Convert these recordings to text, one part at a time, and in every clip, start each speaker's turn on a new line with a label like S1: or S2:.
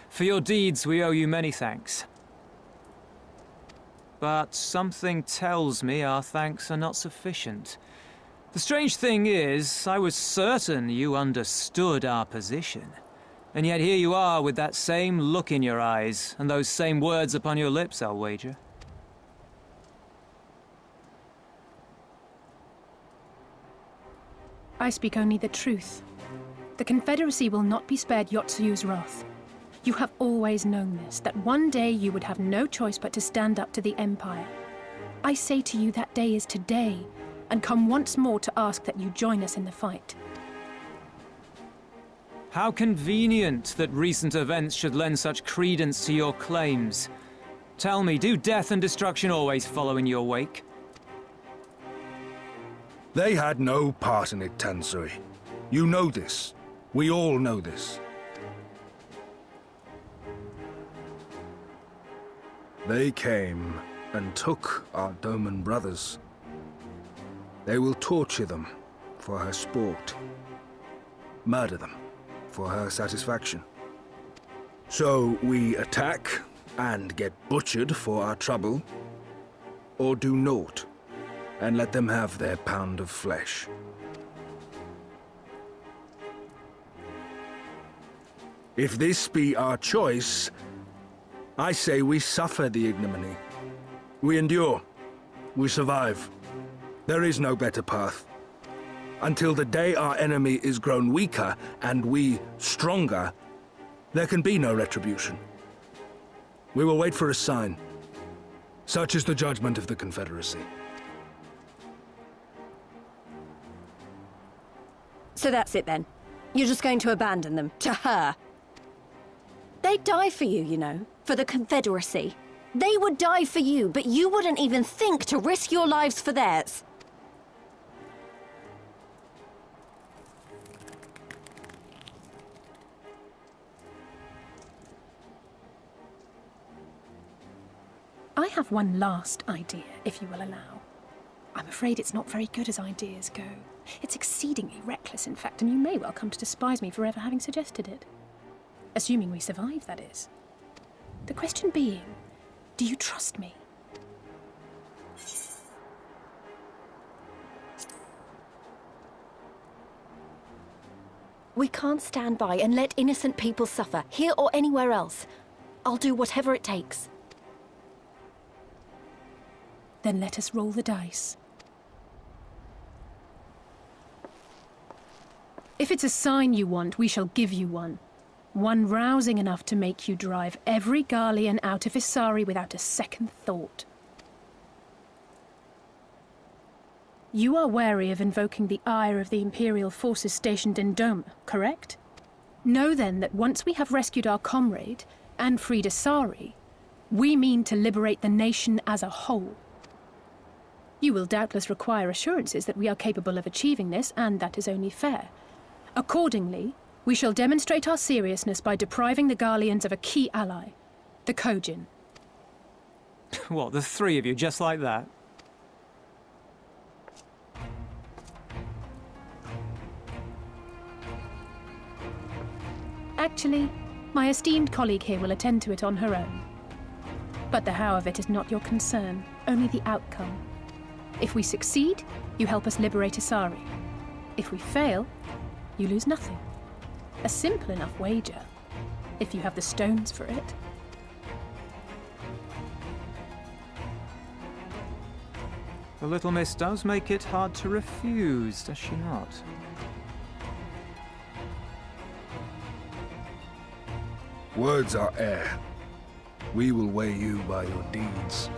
S1: For your deeds, we owe you many thanks. But something tells me our thanks are not sufficient. The strange thing is, I was certain you understood our position. And yet here you are with that same look in your eyes, and those same words upon your lips, I'll wager.
S2: I speak only the truth. The Confederacy will not be spared Yotsuyu's wrath. You have always known this, that one day you would have no choice but to stand up to the Empire. I say to you that day is today, and come once more to ask that you join us in the fight.
S1: How convenient that recent events should lend such credence to your claims. Tell me, do death and destruction always follow in your wake?
S3: They had no part in it, Tansui. You know this. We all know this. They came and took our Doman brothers. They will torture them for her sport. Murder them for her satisfaction. So we attack and get butchered for our trouble, or do naught and let them have their pound of flesh. If this be our choice, I say we suffer the ignominy. We endure. We survive. There is no better path. Until the day our enemy is grown weaker and we stronger, there can be no retribution. We will wait for a sign. Such is the judgment of the Confederacy.
S4: So that's it then. You're just going to abandon them to her. They'd die for you, you know, for the Confederacy. They would die for you, but you wouldn't even think to risk your lives for theirs.
S2: I have one last idea, if you will allow. I'm afraid it's not very good as ideas go. It's exceedingly reckless, in fact, and you may well come to despise me for ever having suggested it. Assuming we survive, that is. The question being, do you trust me?
S4: We can't stand by and let innocent people suffer, here or anywhere else. I'll do whatever it takes.
S2: Then let us roll the dice. If it's a sign you want, we shall give you one. One rousing enough to make you drive every Garlean out of Isari without a second thought. You are wary of invoking the ire of the Imperial forces stationed in Doma, correct? Know then that once we have rescued our comrade and freed Isari, we mean to liberate the nation as a whole. You will doubtless require assurances that we are capable of achieving this, and that is only fair. Accordingly, we shall demonstrate our seriousness by depriving the Garleans of a key ally, the Kojin.
S1: What, the three of you, just like that?
S2: Actually, my esteemed colleague here will attend to it on her own. But the how of it is not your concern, only the outcome. If we succeed, you help us liberate Isari. If we fail, you lose nothing. A simple enough wager, if you have the stones for it.
S1: The little miss does make it hard to refuse, does she not?
S3: Words are air. We will weigh you by your deeds.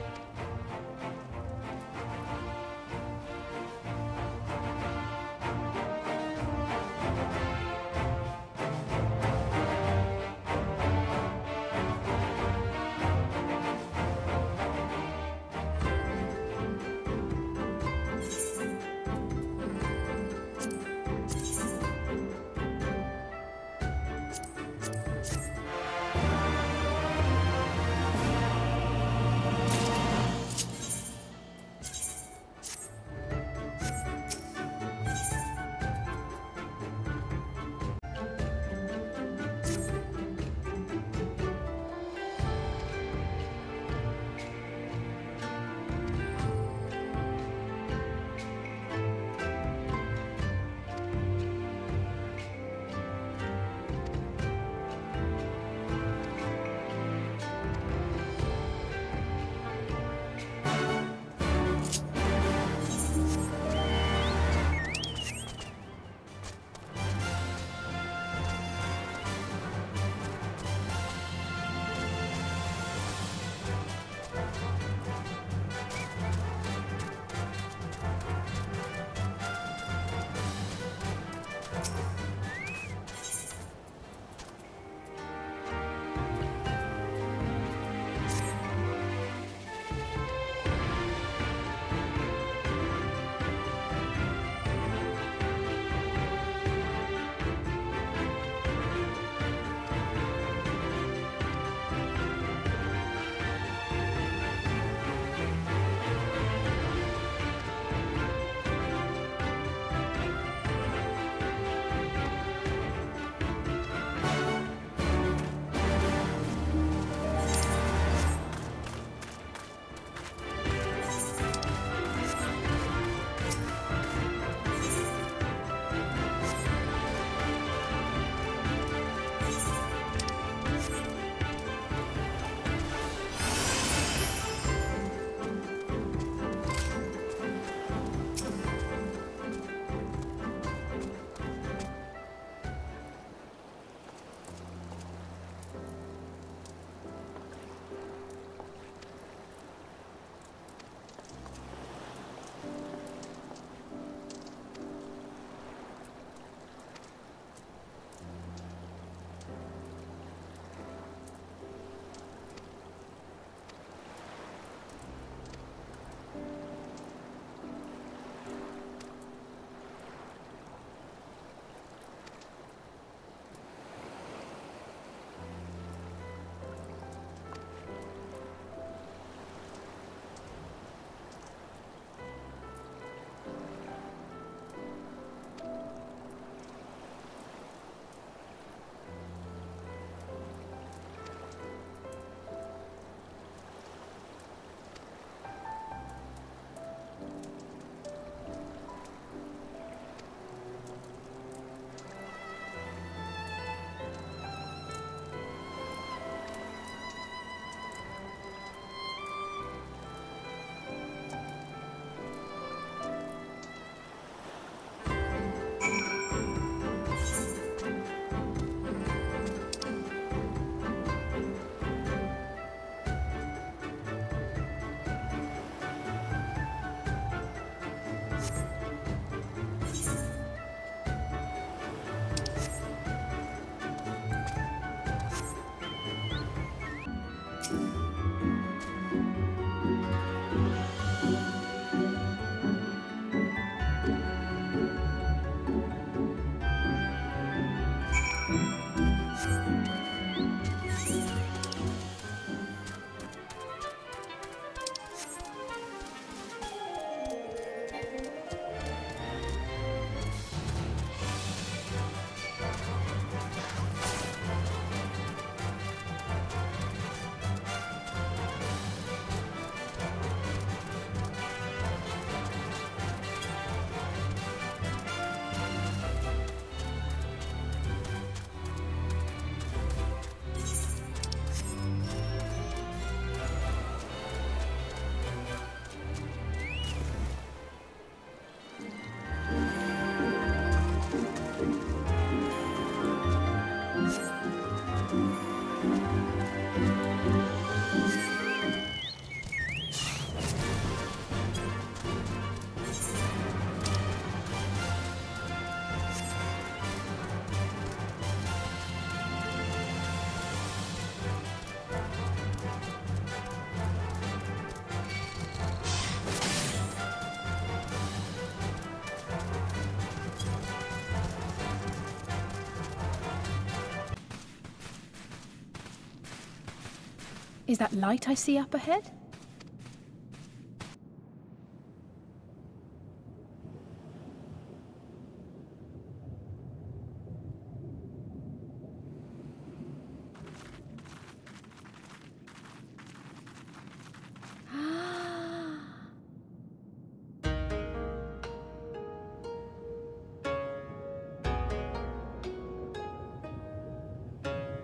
S2: Is that light I see up ahead?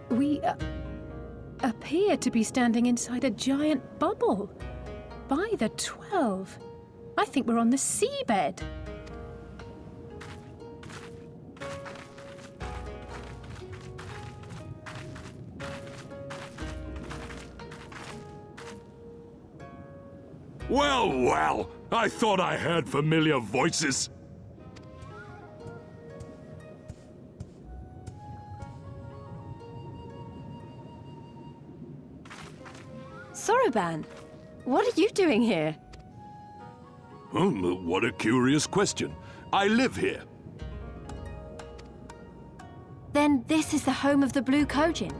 S2: We appear to be standing inside a giant bubble. By the 12. I think we're on the seabed.
S5: Well, well, I thought I heard familiar voices.
S4: Soroban, what are you doing here?
S5: What a curious question. I live here.
S4: Then this is the home of the Blue Kojin.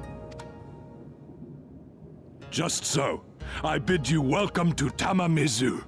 S5: Just so. I bid you welcome to Tamamizu.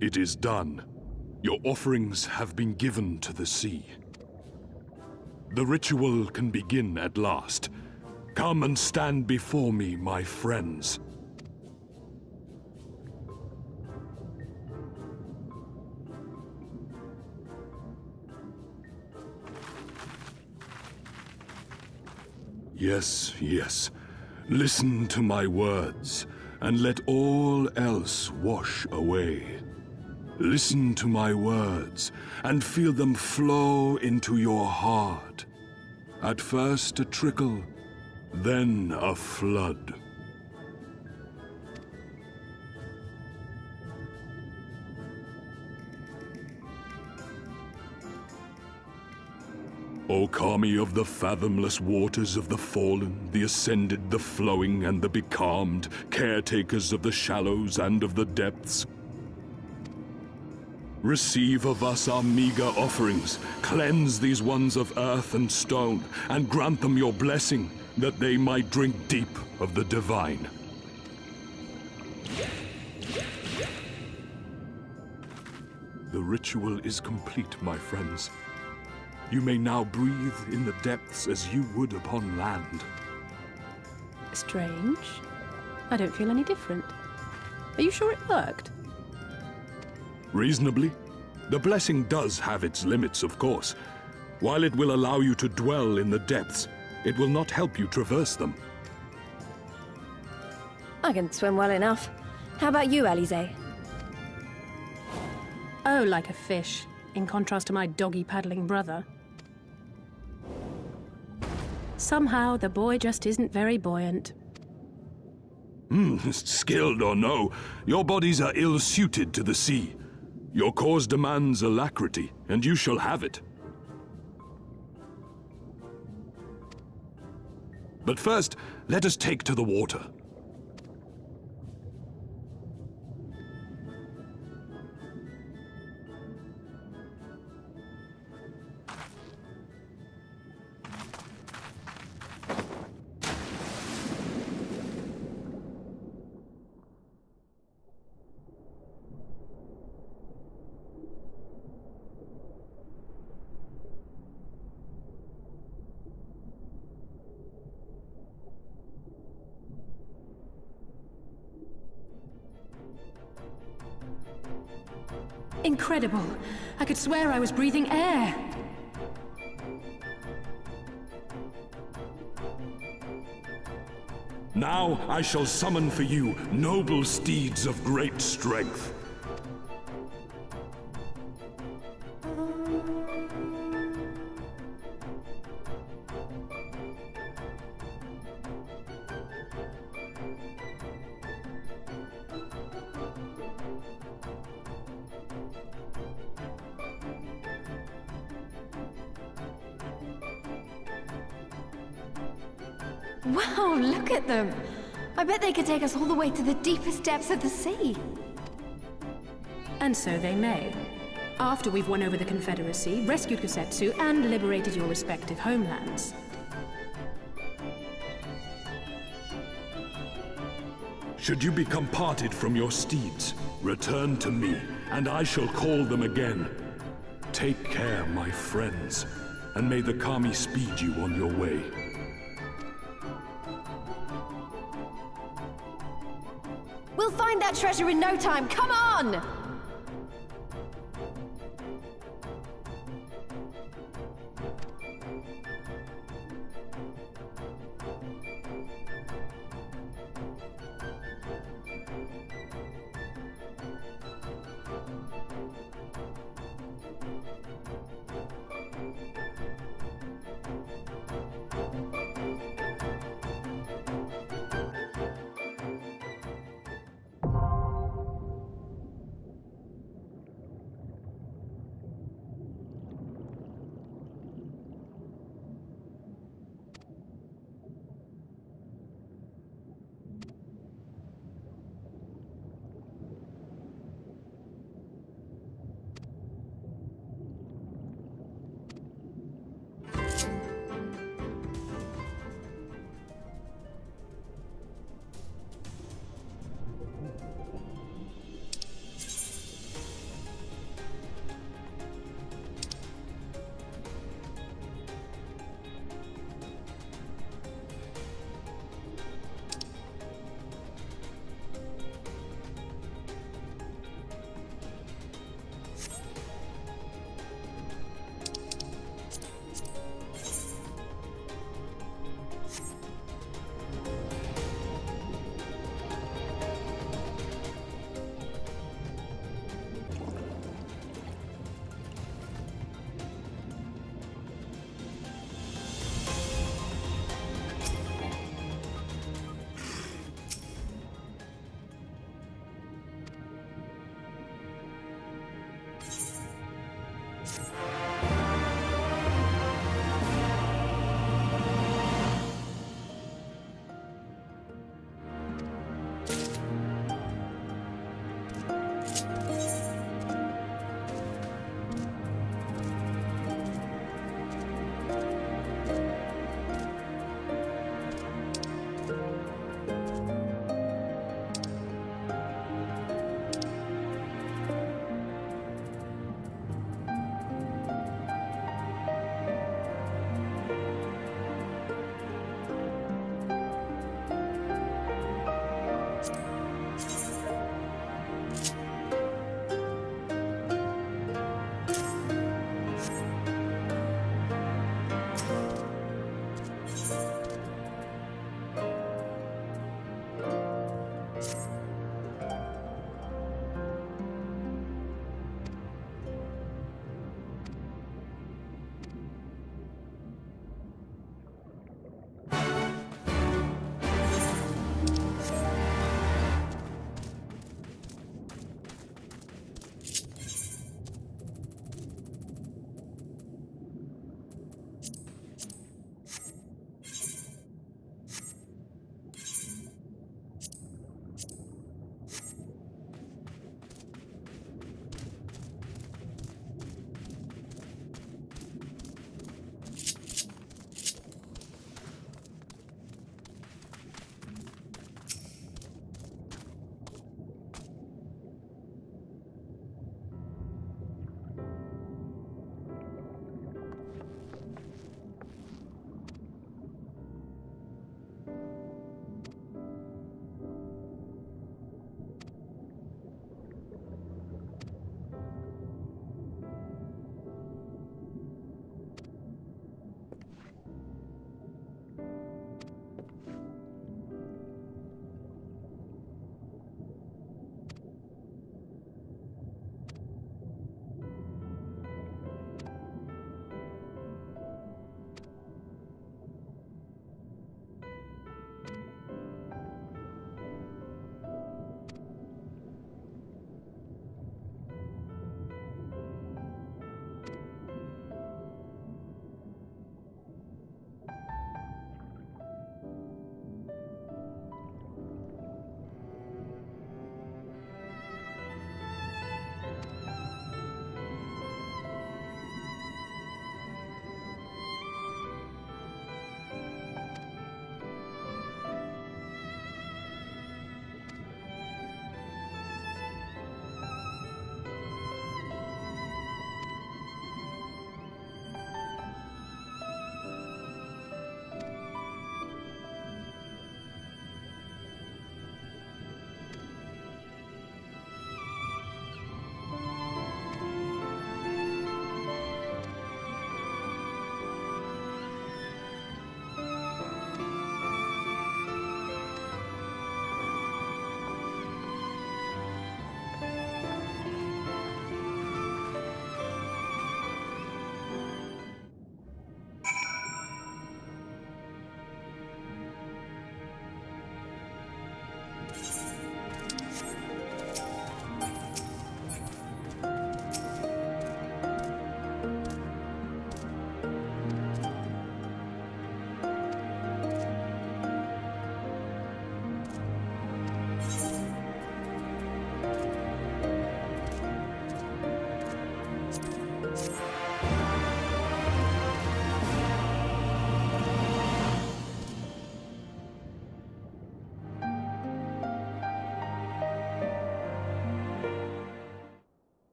S5: It is done. Your offerings have been given to the sea. The ritual can begin at last. Come and stand before me, my friends. Yes, yes. Listen to my words, and let all else wash away. Listen to my words, and feel them flow into your heart. At first a trickle, then a flood. O Kami of the fathomless waters of the fallen, the ascended, the flowing, and the becalmed, caretakers of the shallows and of the depths, receive of us our meager offerings, cleanse these ones of earth and stone, and grant them your blessing, that they might drink deep of the divine. The ritual is complete, my friends. You may now breathe in the depths as you would upon land.
S2: Strange. I don't feel any different. Are you sure it worked?
S5: Reasonably. The blessing does have its limits, of course. While it will allow you to dwell in the depths, it will not help you traverse them.
S4: I can swim well enough. How about you, Alize?
S2: Oh, like a fish, in contrast to my doggy-paddling brother. Somehow, the boy just isn't very buoyant.
S5: Skilled or no, your bodies are ill-suited to the sea. Your cause demands alacrity, and you shall have it. But first, let us take to the water.
S2: Incredible. I could swear I was breathing air.
S5: Now I shall summon for you noble steeds of great strength.
S4: Wow, look at them! I bet they could take us all the way to the deepest depths of the sea.
S2: And so they may. After we've won over the Confederacy, rescued Kusetsu, and liberated your respective homelands.
S5: Should you become parted from your steeds, return to me, and I shall call them again. Take care, my friends, and may the Kami speed you on your way.
S4: We'll find that treasure in no time, come on!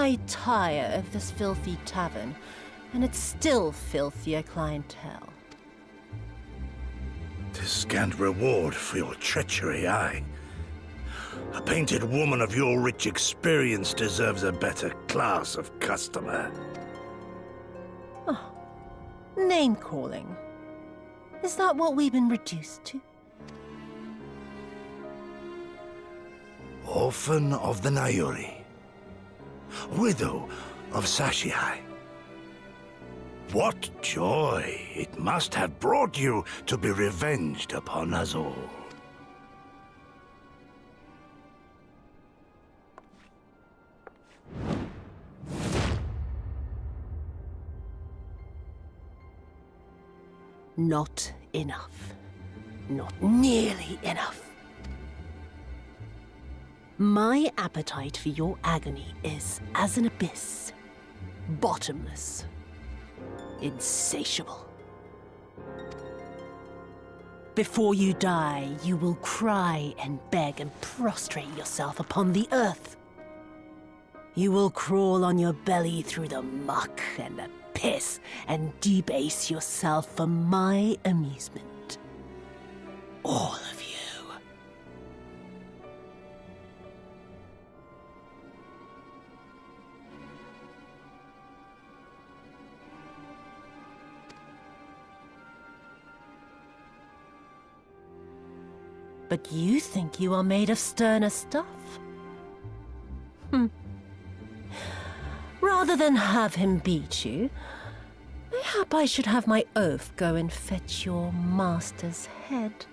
S6: I tire of this filthy tavern, and its still filthier clientele.
S7: 'Tis scant reward for your treachery, aye. A painted woman of your rich experience deserves a better class of customer.
S6: Oh, name-calling. Is that what we've been reduced to?
S7: Orphan of the Nayuri. Widow of Sashihai. What joy it must have brought you to be revenged upon us all.
S6: Not enough. Not nearly enough. My appetite for your agony is as an abyss. Bottomless. Insatiable. Before you die, you will cry and beg and prostrate yourself upon the earth. You will crawl on your belly through the muck and the piss and debase yourself for my amusement. All of you. But you think you are made of sterner stuff? Rather than have him beat you, mayhap I should have my oaf go and fetch your master's head.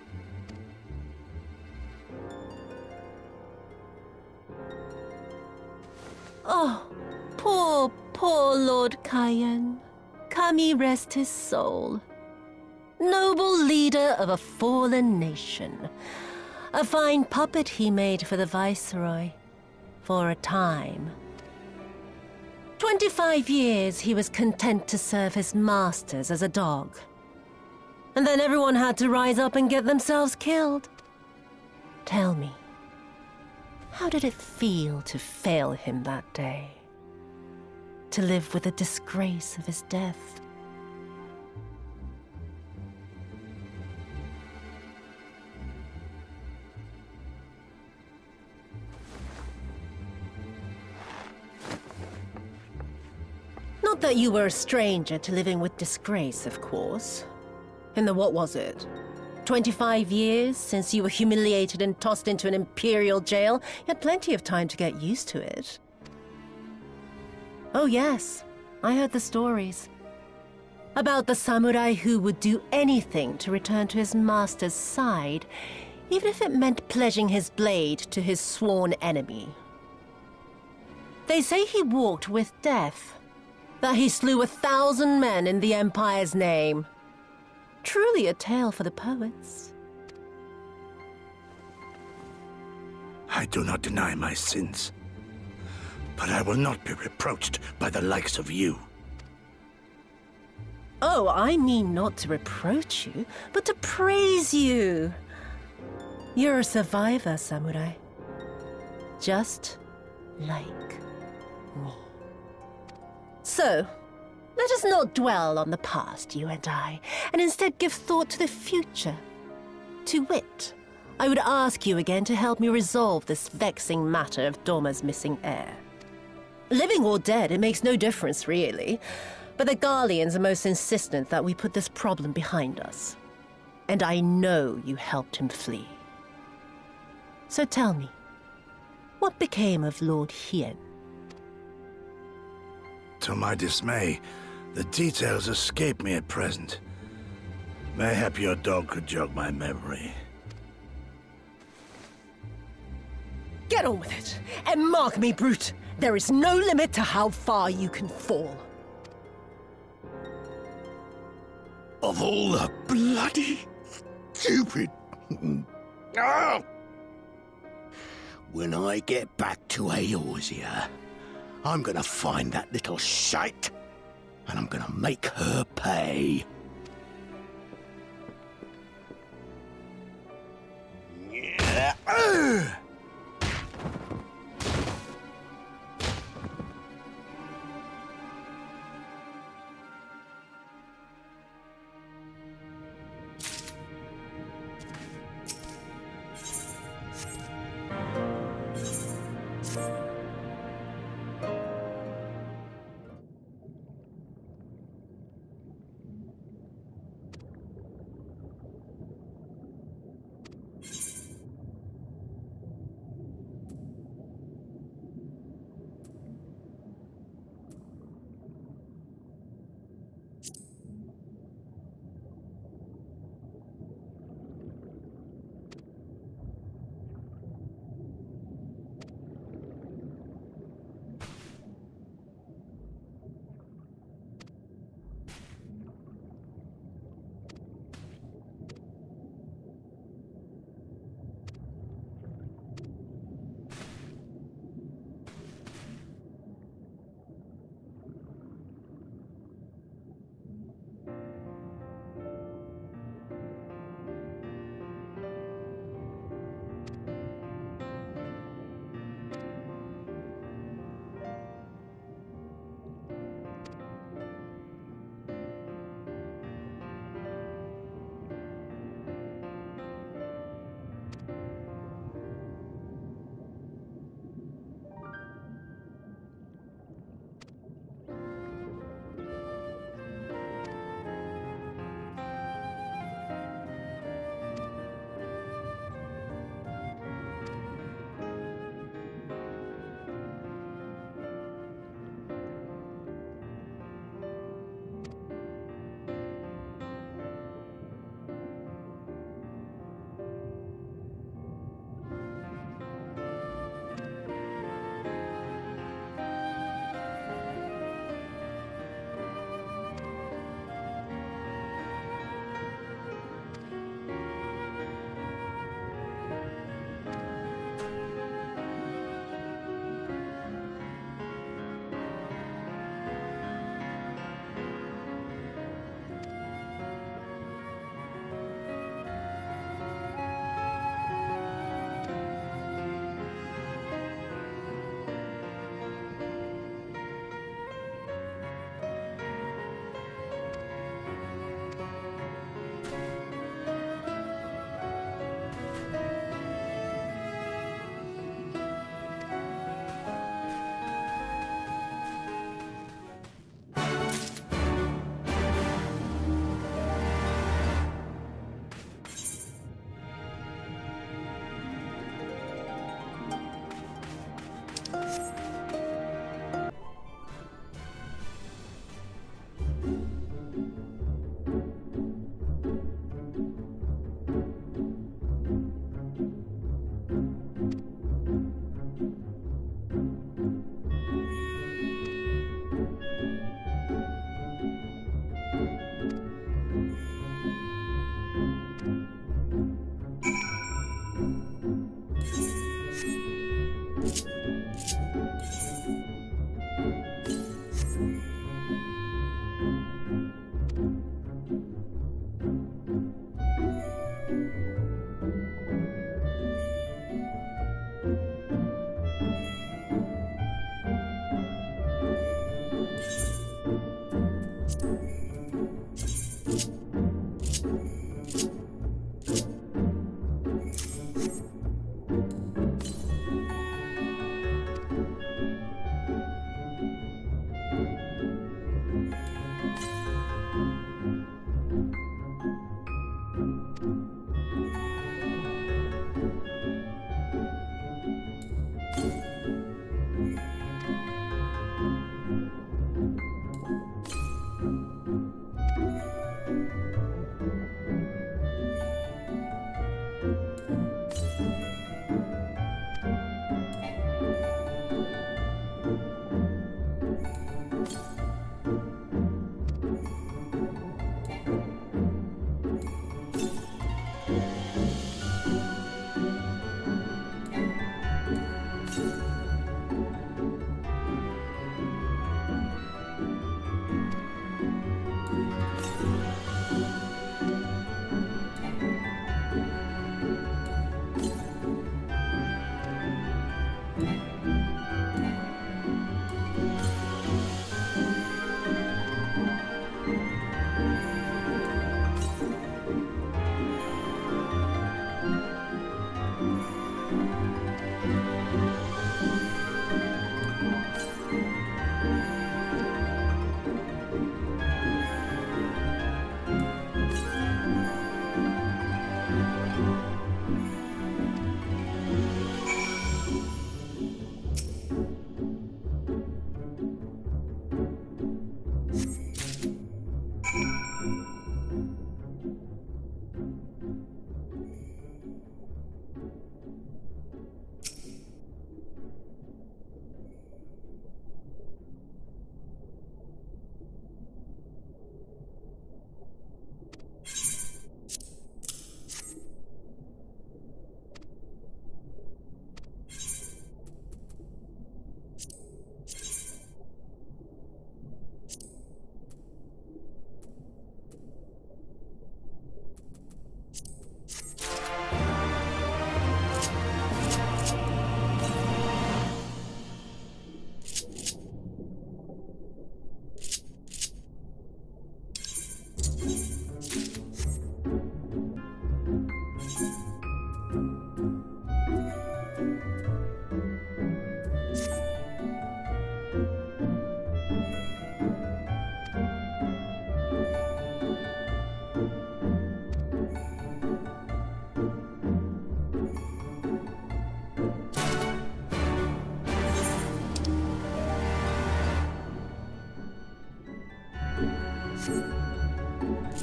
S6: Oh, poor Lord Cayenne. Kami rest his soul. Noble leader of a fallen nation. A fine puppet he made for the Viceroy. For a time. 25 years he was content to serve his masters as a dog. And then everyone had to rise up and get themselves killed. Tell me, how did it feel to fail him that day? To live with the disgrace of his death? Not that you were a stranger to living with disgrace, of course. In the what was it? 25 years since you were humiliated and tossed into an imperial jail? You had plenty of time to get used to it. Oh yes, I heard the stories. About the samurai who would do anything to return to his master's side, even if it meant pledging his blade to his sworn enemy. They say he walked with death. That he slew 1,000 men in the Empire's name. Truly a tale for the poets.
S7: I do not deny my sins, but I will not be reproached by the likes of you.
S6: Oh, I mean not to reproach you, but to praise you. You're a survivor, samurai. Just like me. So, let us not dwell on the past, you and I, and instead give thought to the future. To wit, I would ask you again to help me resolve this vexing matter of Doma's missing heir. Living or dead, it makes no difference, really. But the Garleans are most insistent that we put this problem behind us. And I know you helped him flee. So tell me, what became of Lord Hien?
S7: To my dismay, the details escape me at present. Mayhap your dog could jog my memory.
S6: Get on with it, and mark me, brute. There is no limit to how far you can fall.
S7: Of all the bloody stupid... Ah! When I get back to Eorzea, I'm gonna find that little shite, and I'm gonna make her pay.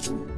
S3: you